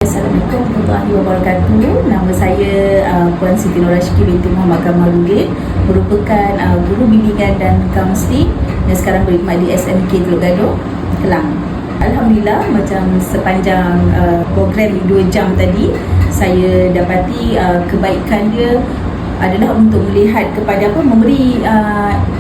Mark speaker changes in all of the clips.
Speaker 1: Assalamualaikum warahmatullahi wabarakatuh. Nama saya Puan Siti Nurashiki binti Muhammad Kamaluddin, merupakan guru bimbingan dan kaunseling yang sekarang berkhidmat di SMK Teluk Gaduh, Kelang. Alhamdulillah, macam sepanjang program 2 jam tadi, saya dapati kebaikan dia adalah untuk melihat kepada memberi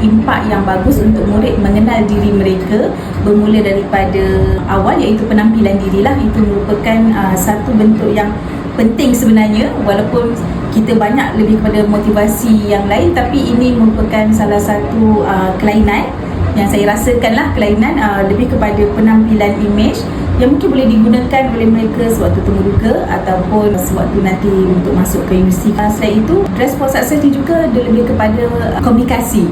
Speaker 1: impak yang bagus untuk murid mengenal diri mereka, bermula daripada awal iaitu penampilan dirilah. Itu merupakan satu bentuk yang penting sebenarnya, walaupun kita banyak lebih kepada motivasi yang lain, tapi ini merupakan salah satu kelainan yang saya rasakanlah, kelainan lebih kepada penampilan image yang mungkin boleh digunakan oleh mereka sewaktu temuruka ataupun sewaktu nanti untuk masuk ke universiti. Selain itu, dress for success ni juga dia lebih kepada komunikasi,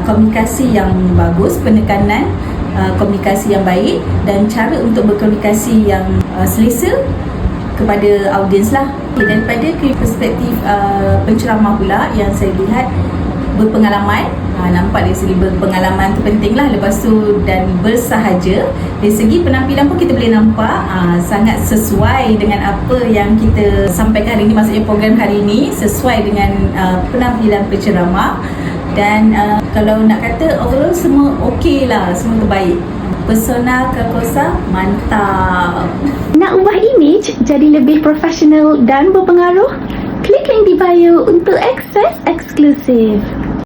Speaker 1: komunikasi yang bagus, penekanan komunikasi yang baik dan cara untuk berkomunikasi yang selesa kepada audiens lah. Daripada perspektif penceramah pula yang saya lihat berpengalaman, nampak dari segi berpengalaman tu penting lah. Lepas tu dan bersahaja, dari segi penampilan pun kita boleh nampak sangat sesuai dengan apa yang kita sampaikan hari ini, maksudnya program hari ini sesuai dengan penampilan penceramah. Dan kalau nak kata overall semua okey lah, semua terbaik. Persona Kakosa mantap.
Speaker 2: Nak ubah image jadi lebih profesional dan berpengaruh? Klik link di bio untuk akses eksklusif.